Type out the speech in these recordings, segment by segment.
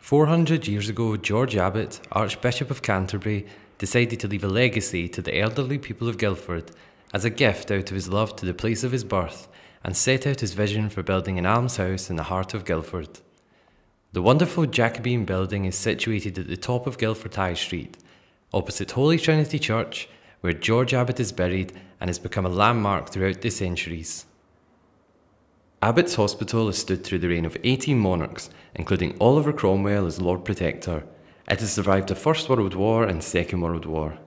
400 years ago, George Abbot, Archbishop of Canterbury, decided to leave a legacy to the elderly people of Guildford as a gift out of his love to the place of his birth, and set out his vision for building an almshouse in the heart of Guildford. The wonderful Jacobean building is situated at the top of Guildford High Street, opposite Holy Trinity Church, where George Abbot is buried and has become a landmark throughout the centuries. Abbot's Hospital has stood through the reign of 18 monarchs, including Oliver Cromwell as Lord Protector. It has survived the First World War and Second World War.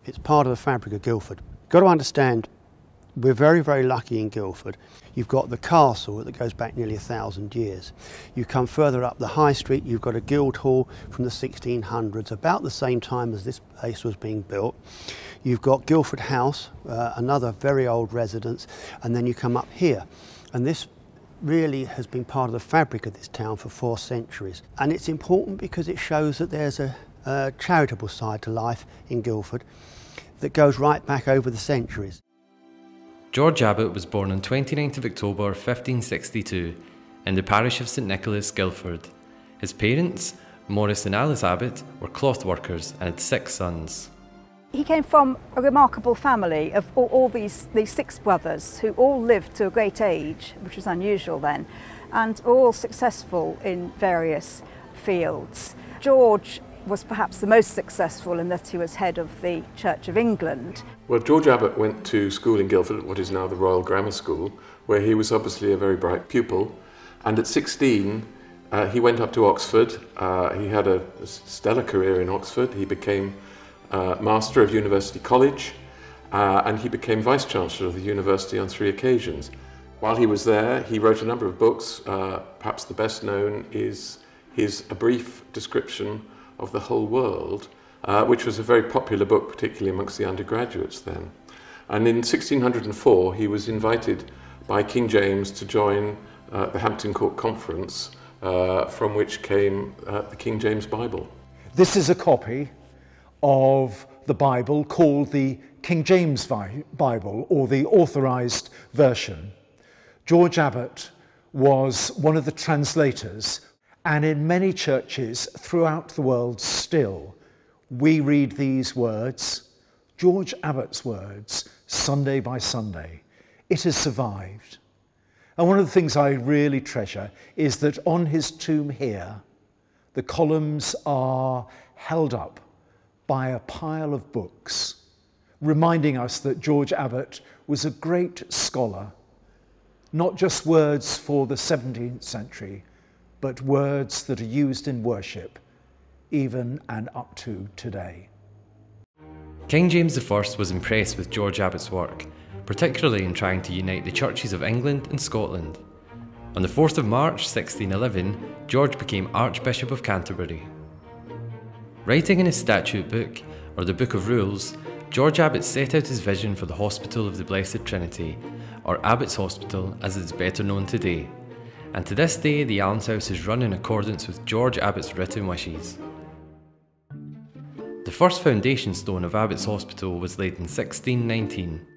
It's part of the fabric of Guildford. You've got to understand, we're very, very lucky in Guildford. You've got the castle that goes back nearly 1,000 years. You come further up the high street, you've got a Guildhall from the 1600s, about the same time as this place was being built. You've got Guildford House, another very old residence, and then you come up here. And this really has been part of the fabric of this town for 4 centuries. And it's important because it shows that there's a charitable side to life in Guildford that goes right back over the centuries. George Abbot was born on 29th of October 1562 in the parish of St Nicholas, Guildford. His parents, Maurice and Alice Abbot, were cloth workers and had 6 sons. He came from a remarkable family of all these 6 brothers who all lived to a great age, which was unusual then, and were all successful in various fields. George was perhaps the most successful in that he was head of the Church of England. Well, George Abbot went to school in Guildford at what is now the Royal Grammar School, where he was obviously a very bright pupil, and at 16 he went up to Oxford. He had a stellar career in Oxford. He became Master of University College, and he became Vice-Chancellor of the university on 3 occasions. While he was there, he wrote a number of books. Perhaps the best known is A Brief Description of the Whole World, which was a very popular book, particularly amongst the undergraduates then. And in 1604, he was invited by King James to join the Hampton Court Conference, from which came the King James Bible. This is a copy of the Bible called the King James Bible, or the Authorized Version. George Abbot was one of the translators, and in many churches throughout the world still, we read these words, George Abbot's words, Sunday by Sunday. It has survived. And one of the things I really treasure is that on his tomb here, the columns are held up by a pile of books, reminding us that George Abbot was a great scholar, not just words for the 17th century, but words that are used in worship, even and up to today. King James I was impressed with George Abbot's work, particularly in trying to unite the churches of England and Scotland. On the 4th of March 1611, George became Archbishop of Canterbury. Writing in his statute book, or the Book of Rules, George Abbot set out his vision for the Hospital of the Blessed Trinity, or Abbot's Hospital as it is better known today. And to this day, the almshouse is run in accordance with George Abbot's written wishes. The first foundation stone of Abbot's Hospital was laid in 1619.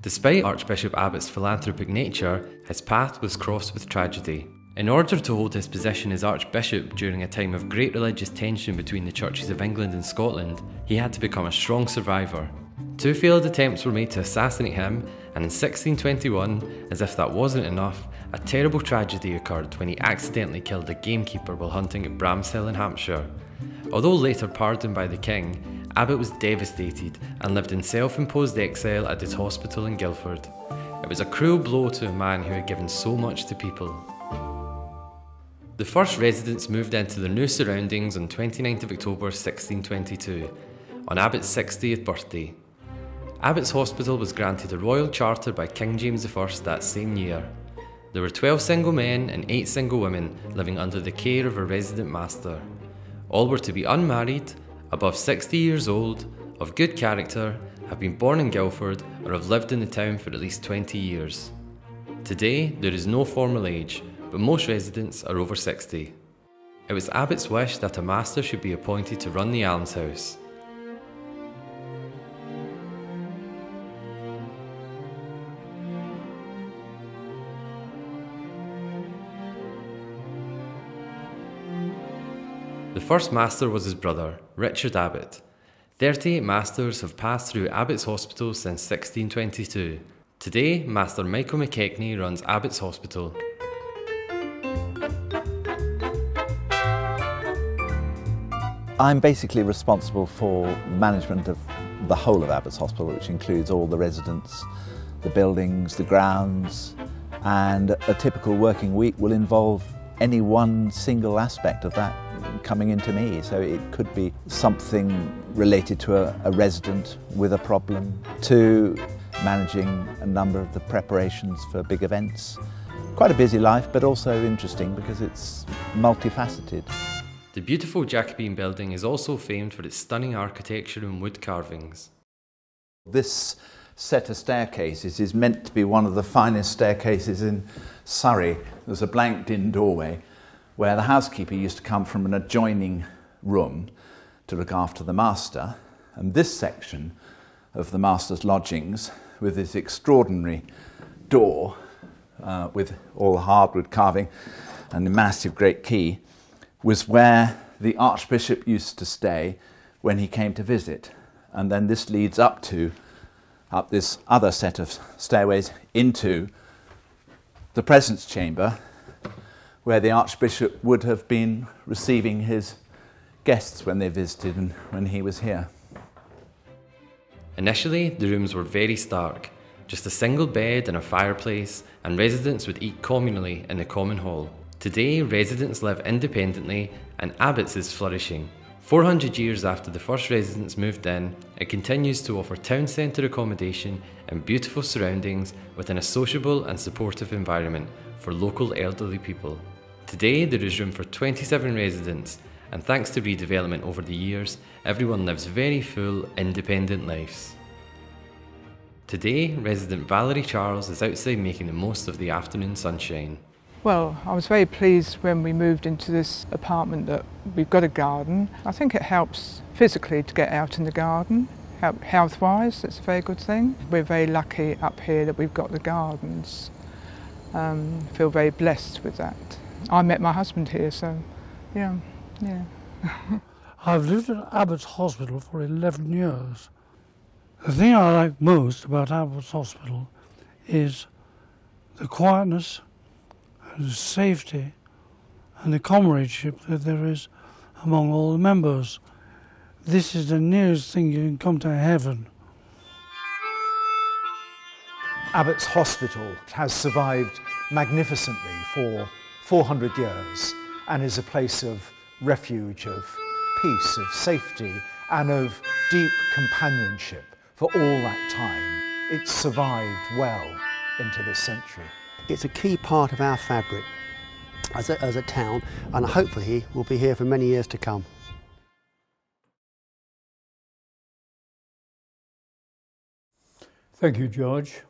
Despite Archbishop Abbot's philanthropic nature, his path was crossed with tragedy. In order to hold his position as Archbishop during a time of great religious tension between the churches of England and Scotland, he had to become a strong survivor. 2 failed attempts were made to assassinate him, and in 1621, as if that wasn't enough, a terrible tragedy occurred when he accidentally killed a gamekeeper while hunting at Bramshill in Hampshire. Although later pardoned by the king, Abbot was devastated and lived in self-imposed exile at his hospital in Guildford. It was a cruel blow to a man who had given so much to people. The first residents moved into their new surroundings on 29th of October 1622, on Abbot's 60th birthday. Abbot's Hospital was granted a royal charter by King James I that same year. There were 12 single men and 8 single women living under the care of a resident master. All were to be unmarried, above 60 years old, of good character, have been born in Guildford, or have lived in the town for at least 20 years. Today, there is no formal age, but most residents are over 60. It was Abbot's wish that a master should be appointed to run the almshouse. The first master was his brother, Richard Abbot. 38 masters have passed through Abbot'S Hospital since 1622. Today, Master Michael McKechnie runs Abbot'S Hospital. I'm basically responsible for management of the whole of Abbot'S Hospital, which includes all the residents, the buildings, the grounds, and a typical working week will involve any one single aspect of that coming into me. So it could be something related to a resident with a problem, to managing a number of the preparations for big events. Quite a busy life, but also interesting because it's multifaceted. The beautiful Jacobean building is also famed for its stunning architecture and wood carvings. This set of staircases is meant to be one of the finest staircases in Surrey. There's a blanked-in doorway where the housekeeper used to come from an adjoining room to look after the master, and this section of the master's lodgings, with this extraordinary door with all the hardwood carving and the massive great key, was where the Archbishop used to stay when he came to visit. And then this leads up this other set of stairways into the presence chamber, where the Archbishop would have been receiving his guests when they visited and when he was here. Initially, the rooms were very stark, just a single bed and a fireplace, and residents would eat communally in the common hall. Today, residents live independently and Abbot'S is flourishing. 400 years after the first residents moved in, it continues to offer town centre accommodation in beautiful surroundings within a sociable and supportive environment for local elderly people. Today, there is room for 27 residents, and thanks to redevelopment over the years, everyone lives very full, independent lives. Today, resident Valerie Charles is outside making the most of the afternoon sunshine. Well, I was very pleased when we moved into this apartment that we've got a garden. I think it helps physically to get out in the garden. Health-wise, it's a very good thing. We're very lucky up here that we've got the gardens. Feel very blessed with that. I met my husband here, so yeah. I've lived at Abbot'S Hospital for 11 years. The thing I like most about Abbot'S Hospital is the quietness, the safety and the comradeship that there is among all the members. This is the nearest thing you can come to heaven. Abbot'S Hospital has survived magnificently for 400 years and is a place of refuge, of peace, of safety and of deep companionship for all that time. It's survived well into this century. It's a key part of our fabric as a town, and hopefully will be here for many years to come. Thank you, George.